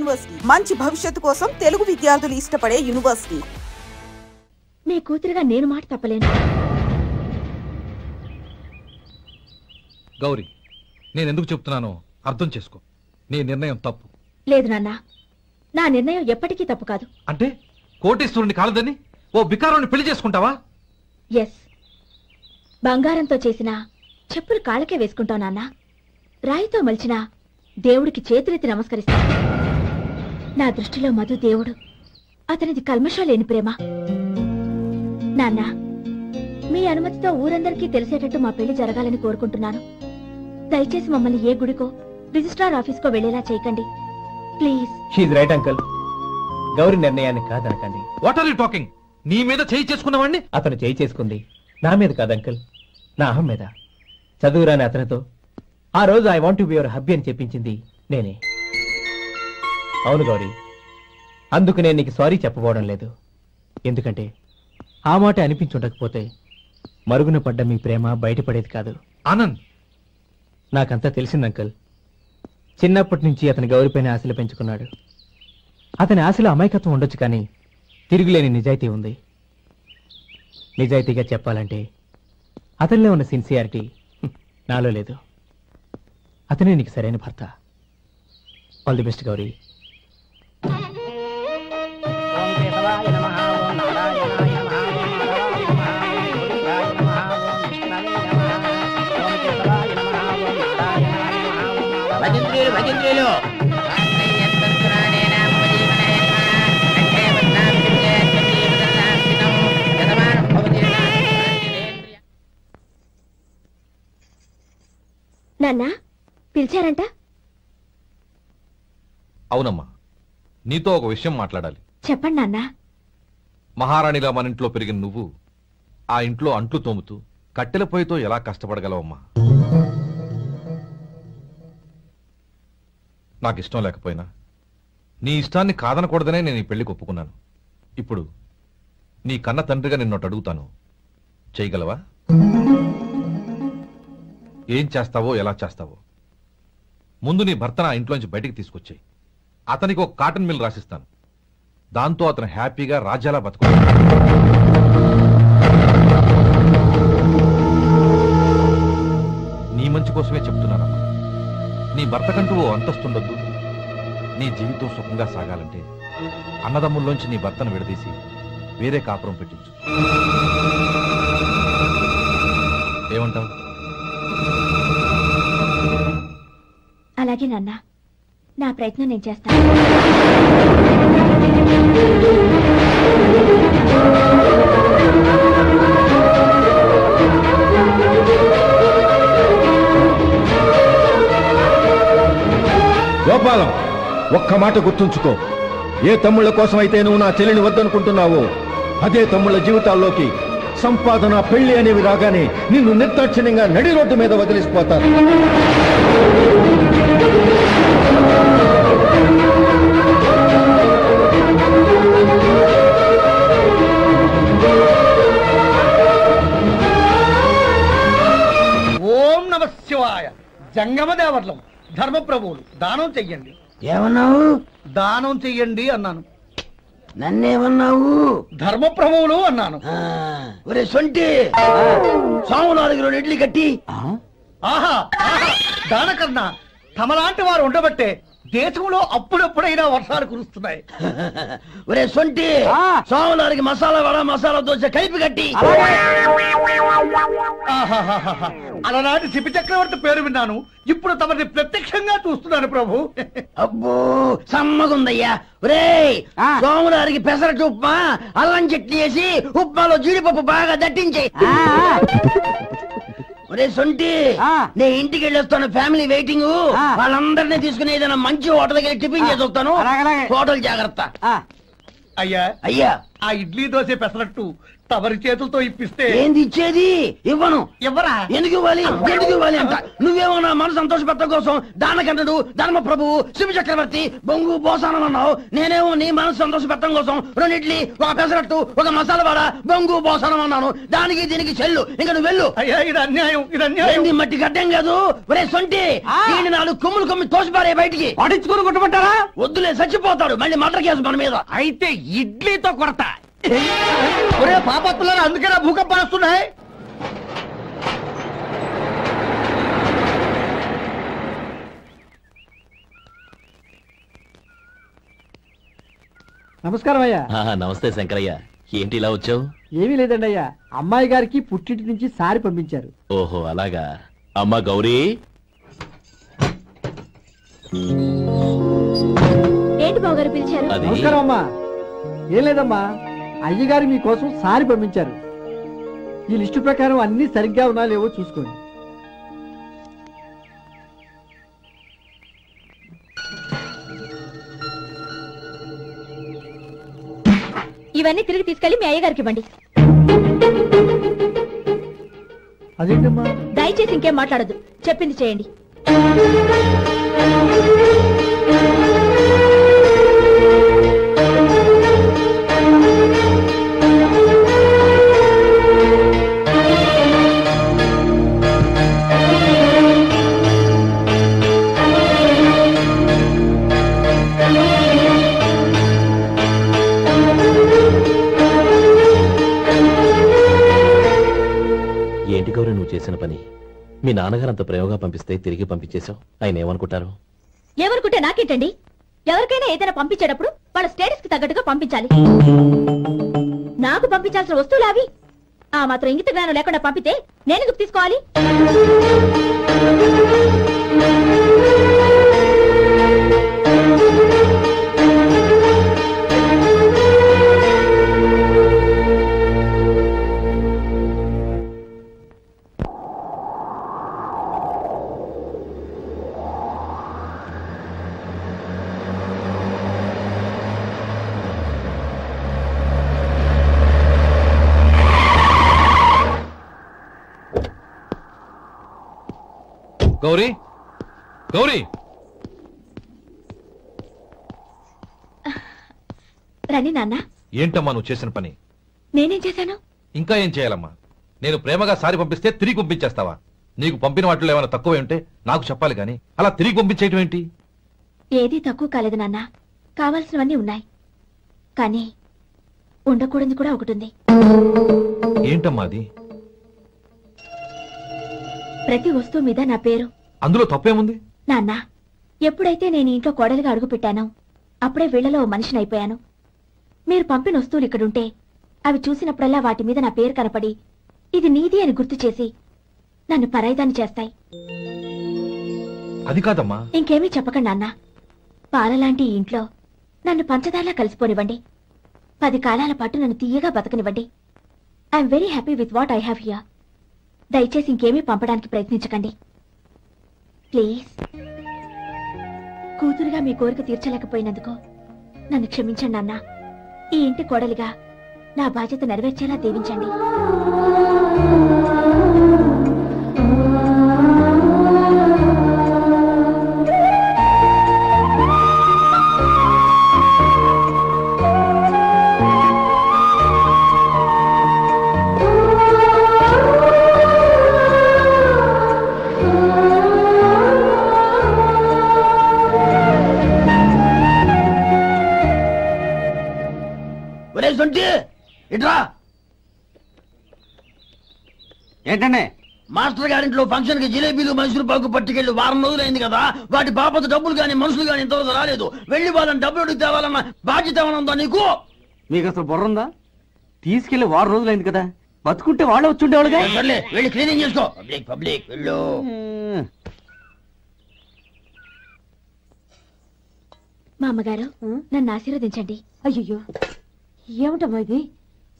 University మంచి భవిష్యత్తు కోసం తెలుగు విద్యార్థులు ఇష్టపడే యూనివర్సిటీ. నీ కూతురుగా నేను మాట తప్పలేను. గౌరీ, నేను ఎందుకు చెప్తున్నానో అర్థం చేసుకో. నీ నిర్ణయం తప్పు. లేదు నాన్న, నా నిర్ణయం ఎప్పటికీ తప్పు కాదు. అంటే కోటేశ్వరుని కాలదని ఓ బికారాన్ని పెళ్లి చేసుకుంటావా? ఎస్, బంగారంతో చేసిన చెప్పులు కాళ్ళకే వేసుకుంటావు నాన్న. రాయితో మలిచిన దేవుడికి చేతులెత్తి నమస్కరిస్తా. నా దృష్టిలో మధు దేవుడు, అతనిది కల్మషం లేని ప్రేమ. నాన్న, మీ అనుమతితో ఊరందరికీ తెలిసేటట్టు మా పెళ్లి జరగాలని కోరుకుంటున్నాను. దయచేసి మమ్మల్ని ఏ గుడికో రిజిస్ట్రార్ ఆఫీస్కో వెళ్లేలా చేయకండి ప్లీజ్. షీఈ్ రైట్ అంకుల్. గౌరీ నిర్ణయాన్ని కాదనకండి. What are you talking? నీ మీద చేయి చేసుకున్నవాడిని అతను చేయి చేసుకుంది నా మీద కాదు అంకుల్, నా అహం మీద. చదువురాని అతనితో ఆ రోజు I want to be your hubby అని చెప్పించింది నేనే. అవును గౌరీ, అందుకు నేను నీకు సారీ చెప్పబోవడం లేదు. ఎందుకంటే ఆ మాట అనిపించుండకపోతే మరుగున పడ్డ మీ ప్రేమ బయటపడేది కాదు. ఆనంద్, నాకంతా తెలిసింది అంకుల్. చిన్నప్పటి నుంచి అతని గౌరీపైన ఆశలు పెంచుకున్నాడు. అతని ఆశలో అమాయకత్వం ఉండొచ్చు, కానీ తిరుగులేని నిజాయితీ ఉంది. నిజాయితీగా చెప్పాలంటే అతనిలో ఉన్న సిన్సియారిటీ నాలో లేదు. అతనే నీకు సరైన భర్త. All the best Gauri. నాన్న, పిలిచారంట? అవునమ్మా, నీతో ఒక విషయం మాట్లాడాలి. చెప్పండి నాన్న. మహారాణిలా మన ఇంట్లో పెరిగిన నువ్వు ఆ ఇంట్లో అంట్లు తోముతూ కట్టెల పొయ్యితో ఎలా కష్టపడగలవమ్మా? నాకు ఇష్టం లేకపోయినా నీ ఇష్టాన్ని కాదనకూడదనే నేను ఈ పెళ్లికి ఒప్పుకున్నాను. ఇప్పుడు నీ కన్న తండ్రిగా నిన్నొకటి అడుగుతాను, చేయగలవా? ఏం చేస్తావో, ఎలా చేస్తావో ముందు నీ భర్తను ఆ ఇంట్లోంచి బయటికి తీసుకొచ్చాయి. అతనికి ఒక కాటన్ మిల్ రాసిస్తాను. దాంతో అతను హ్యాపీగా రాజ్యాలా బతుకుతాడు. నీ మంచి కోసమే చెప్తున్నానమ్మా. నీ భర్తకంటూ ఓ అంతస్తుండొద్దు. నీ జీవితం సుఖంగా సాగాలంటే అన్నదమ్ముల్లోంచి నీ భర్తను విడదీసి వేరే కాపురం పెట్టించు. ఏమంటావు? అలాగే నాన్న, నా ప్రయత్నం నేను చేస్తాను. గోపాలం, ఒక్క మాట గుర్తుంచుకో. ఏ తమ్ముళ్ళ కోసం అయితే నువ్వు నా చెల్లిని వద్దనుకుంటున్నావో అదే తమ్ముళ్ళ జీవితాల్లోకి సంపాదన, పెళ్లి అనేవి రాగానే నిన్ను నిర్దాక్షిణ్యంగా నడి రోడ్డు మీద వదిలిసిపోతారు. ఓం నమ శివాయ. జంగమదేవర్లం, ధర్మప్రభువులు, దానం చెయ్యండి. ఏమన్నావు? దానం చెయ్యండి అన్నాను. నన్నేమన్నావు? ధర్మప్రభువులు అన్నాను. ఒరే సొంటి, సాము 4 ఇడ్లీ కట్టి. ఆహా, దానకన్నా తమలాంటి వారు ఉండబట్టే దేశంలో అప్పుడెప్పుడైనా వర్షాలు కురుస్తున్నాయి. ఒరే సొంటి, సాము 4 మసాలా వడ, మసాలా దోశ కలిపి కట్టి. అలనాటి శిపి చక్రవర్తి పేరు విన్నాను, ఇప్పుడు తమని ప్రత్యక్షంగా చూస్తున్నాను ప్రభు. అబ్బో సమ్మగుందయ్యా. ఒరే, సోములారికి పెసరట్టు ఉప్మా, అల్లం చట్నీ వేసి ఉప్మాలో జీడిపప్పు బాగా దట్టించి. ఒరే సొంటి, నేను ఇంటికి వెళ్ళొస్తాను, ఫ్యామిలీ వెయిటింగ్. వాళ్ళందరినీ తీసుకుని ఏదైనా మంచి హోటల్కి వెళ్ళి టిఫిన్ చేసి వస్తాను. హోటల్ జాగ్రత్త. అయ్యా అయ్యా, ఆ ఇడ్లీ దోశ పెసరట్టు తమరి చేతులతో ఇప్పిస్తే ఏంది ఇచ్చేది? ఇవ్వను. ఎవరా? ఎందుకు ఇవ్వాలి అంట? నువ్వేమన్నా మన సంతోషపెట్టడం కోసం దానకంటుడు, ధర్మ ప్రభువు, శివ చక్రవర్తి, బొంగు బోసానం అన్నావు. నేనేమో నీ మనసు సంతోషపెట్టడం కోసం 2 ఇడ్లీ, 1 పెసరట్టు, 1 మసాలా వడ, బొంగు బోసానం అన్నాను. దానికి దీనికి చెల్లు. ఇంకా నువ్వు వెళ్ళు. అయ్యా ఇది అన్యాయం, ఇది అన్యాయం. ఏంది మట్టి గడ్డం కాదు. ఒరే సొంటి, దీన్ని 4 కొమ్ములు తోసిపారే బయటికి. పడించుకుని కొట్టమంటారా? వద్దులే, చచ్చిపోతాడు. మళ్ళీ మర్డర్ కేసు మన మీద. అయితే ఇడ్లీతో కొడతా. ఒరే పాపత్తులారా, అందుకేనా భూకంపాలు వస్తున్నాయి? నమస్కారం అయ్యా. నమస్తే శంకరయ్య, ఏంటి ఇలా వచ్చావు? ఏమీ లేదండి అయ్యా, అమ్మాయి గారికి పుట్టింటి నుంచి సారి పంపించారు. ఓహో అలాగా. అమ్మా గౌరీ. ఏంటి బావగారు పిలిచారు? నమస్కారం అమ్మా. ఏం లేదమ్మా, అయ్యగారు మీకోసం సారి పంపించారు. ఈ లిస్టు ప్రకారం అన్ని సరిగ్గా ఉన్నా లేవో చూసుకోండి. ఇవన్నీ తిరిగి తీసుకెళ్లి మీ అయ్యగారికి ఇవ్వండి. అదేంటమ్మా? దయచేసి ఇంకేం మాట్లాడద్దు, చెప్పింది చేయండి. ఏంటి గౌరీ నువ్వు చేసిన పని? మీ నాన్నగారు అంత ప్రేమగా పంపిస్తే తిరిగి పంపించేశావు. ఆయన ఏమనుకుంటారు? ఏమనుకుంటే నాకేంటండి? ఎవరికైనా ఏదైనా పంపించేటప్పుడు వాళ్ళ స్టేటస్ కి తగ్గట్టుగా పంపించాలి. నాకు పంపించాల్సిన వస్తువులు అవి. ఆ మాత్రం ఇంగిత జ్ఞానం లేకుండా పంపితే నేను తీసుకోవాలి. గౌరీ, గౌరీ, రండి నాన్న. ఏంటమ్మా నువ్వు చేసిన పని? నేనేం చేశాను? ఇంకా ఏం చేయాలమ్మా? నేను ప్రేమగా సారి పంపిస్తే తిరిగి పంపించేస్తావా? నీకు పంపిన వాటిలో ఏమైనా తక్కువ ఉంటే నాకు చెప్పాలి కానీ అలా తిరిగి పంపించేయటం ఏంటి? ఏదీ తక్కువ కాలేదు నాన్న, కావాల్సినవన్నీ ఉన్నాయి. కానీ ఉండకూడదు కూడా ఒకటి ఉంది. ఏంటమ్మా అది? ప్రతి వస్తువు మీద నా పేరు. అందులో తప్పేముంది? నాన్న, ఎప్పుడైతే నేను ఇంట్లో కోడలిగా అడుగు పెట్టానో అప్పుడే వీళ్లలో మనిషిని అయిపోయాను. మీరు పంపిన వస్తువులు ఇక్కడుంటే అవి చూసినప్పుడల్లా వాటి మీద నా పేరు కనపడి ఇది నీది అని గుర్తు చేసి నన్ను పరాయిదాన్ని చేస్తాయి. అది కాదమ్మా. ఇంకేమీ చెప్పకండి నాన్న. పాలలాంటి ఈ ఇంట్లో నన్ను పంచదారలా కలిసిపోనివ్వండి. 10 కాలాల పాటు నన్ను తీయగా బతకనివ్వండి. I'm very happy with what I have here. దయచేసి ఇంకేమీ పంపడానికి ప్రయత్నించకండి ప్లీజ్. కూతురుగా మీ కోరిక తీర్చలేకపోయినందుకు నన్ను క్షమించండి నాన్న. ఈ ఇంటి కోడలిగా నా బాధ్యత నెరవేర్చేలా దీవించండి. ఇట్రా. ఏంటండి? మాస్టర్ గారింట్లో ఫంక్షన్ కి జిలేబీలు మైసూరు పాకు పట్టుకెళ్ళి 1 రోజులైంది కదా. వాటి బాపత డబ్బులు గాని మనుషులు గాని ఇంతవరకు రాలేదు. వెళ్లి వాళ్ళని డబ్బులు అడిగి తేవాలన్న బాధ్యత ఏమైనా ఉందా నీకు? మీకు అసలు బుర్ర ఉందా? తీసుకెళ్లి 1 రోజులైంది కదా, బతుకుంటే వాళ్ళే వచ్చుండేవాళ్ళుగా. సర్లే, వెళ్ళి క్లీనింగ్ చేసుకో. పబ్లిక్ వెళ్ళు. మా అమ్మగారు నన్ను ఆశీర్వదించండి. అయ్యో, ఏమిటమ్మా ఇది?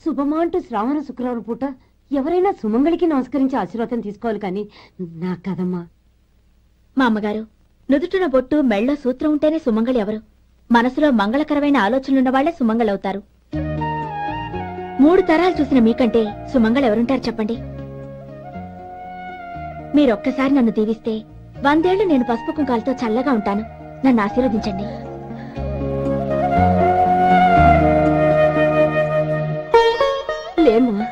శుభమా అంటూ శ్రావణ శుక్రవారం పూట ఎవరైనా సుమంగళికి నమస్కరించి ఆశీర్వాదం తీసుకోవాలి కానీ నా కదమ్మా. మా అమ్మగారు, నుదుటిన బొట్టు మెళ్ళో సూత్రం ఉంటేనే సుమంగళి ఎవరు? మనసులో మంగళకరమైన ఆలోచనలున్న వాళ్లే సుమంగళవుతారు. 3 తరాలు చూసిన మీకంటే సుమంగళ ఎవరుంటారు చెప్పండి. మీరొక్కసారి నన్ను దీవిస్తే 100 ఏళ్లు నేను పసుపు కుంకాలతో చల్లగా ఉంటాను. నన్ను ఆశీర్వదించండి. లేమ్మా,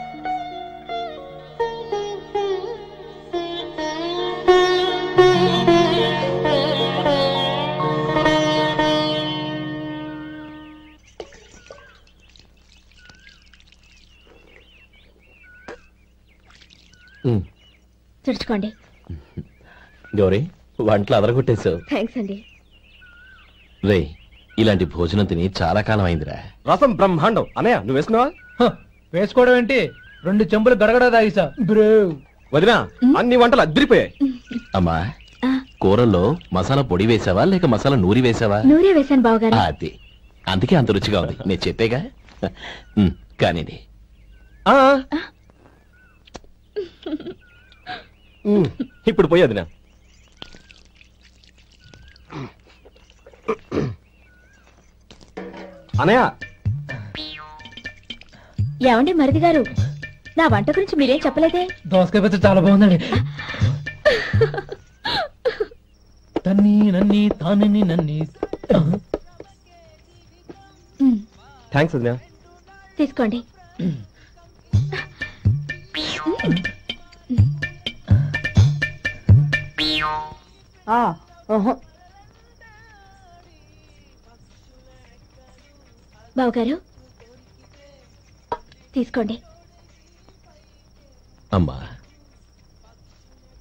తుడుచుకోండి. గౌరీ, వంటలు అదరగొట్టేశావు. థ్యాంక్స్ అండి. రే, ఇలాంటి భోజనం తిని చాలా కాలం అయిందిరా. రసం బ్రహ్మాండం. అనయ్య నువ్వు వేసుకున్నావా? వేసుకోవడం ఏంటి, 2 చెంబులు గడగడ తాగిసా. వదినా, అన్ని వంటలు అద్దరిపోయాయి. అమ్మా, కూరల్లో మసాలా పొడి వేసావా లేక మసాలా నూరి వేసావా? నూరే వేశాను బావగారు. అది అందుకే అంత రుచిగా ఉంది. నేను చెప్పేగా. కానిది. ఇప్పుడు పోయి వదినా. అనయ్య, ఏమండి మరిది గారు, నా వంట గురించి మీరేం చెప్పలేదే? దోసకాయ పచ్చడి చాలా బాగుందండి. తన్ని నన్ని తానని నన్ని. థ్యాంక్స్ వదినా. తీసుకోండి. బావగారు తీసుకోండి. అమ్మా,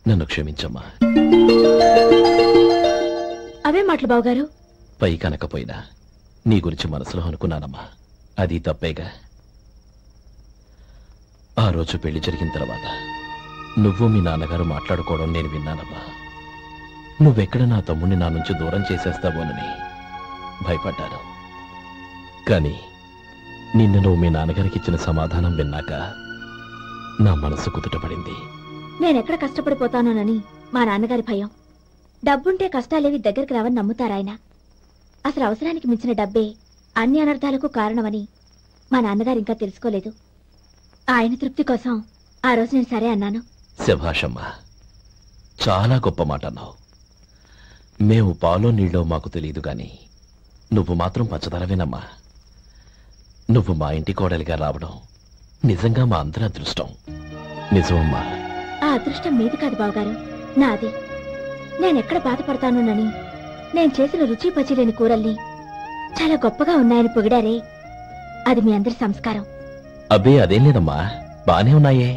నన్ను క్షమించమ్మా. అవే మాటలు బావగారు. పై కనకపోయినా నీ గురించి మనసులో అనుకున్నానమ్మా. అది తప్పేగా. ఆ రోజు పెళ్లి జరిగిన తర్వాత నువ్వు మీ నాన్నగారు మాట్లాడుకోవడం నేను విన్నానమ్మా. నువ్వెక్కడ నా తమ్ముడిని నా నుంచి దూరం చేసేస్తావోనని భయపడ్డాను. కానీ నిన్న నువ్వు మీ నాన్నగారికి ఇచ్చిన సమాధానం విన్నాక నా మనసు కుదుటపడింది. నేనెక్కడ కష్టపడిపోతానోనని మా నాన్నగారి భయం. డబ్బుంటే కష్టాలేవి దగ్గరికి రావని నమ్ముతారాయన. అసలు అవసరానికి మించిన డబ్బే అన్ని అనర్థాలకు కారణమని మా నాన్నగారు ఇంకా తెలుసుకోలేదు. ఆయన తృప్తి కోసం ఆ రోజు నేను సరే అన్నాను. శభాషమ్మా, చాలా గొప్ప మాట అన్నావు. మేము పాలో నీళ్ళో మాకు తెలియదు గాని నువ్వు మాత్రం పచ్చదరవేనమ్మా. నువ్వు మా ఇంటి కోడలిగా రావడం నిజంగా మా అందరి అదృష్టం. నిజమమ్మా. ఆ అదృష్టం మీది కాదు బావగారు, నాది. నేనెక్కడ బాధపడతానోనని నేను చేసిన రుచి పచిలేని కూరల్ని చాలా గొప్పగా ఉన్నాయని పొగిడారే, అది మీ అందరి సంస్కారం. అబ్బే అదేం లేదమ్మా, బానే ఉన్నాయే.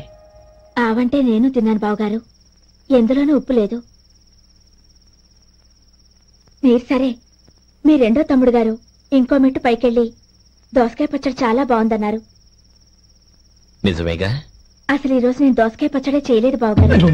ఆవంటే నేను తిన్నాను బావగారు, ఎందులోనూ ఉప్పు లేదు. మీరు సరే, మీ రెండో తమ్ముడు గారు ఇంకో మెట్టు పైకెళ్ళి దోసకాయ పచ్చడి చాలా బాగుందన్నారు. నిజమేగా? అసలు ఈ రోజు నేను దోసకాయ పచ్చడే చేయలేదు బావగారు.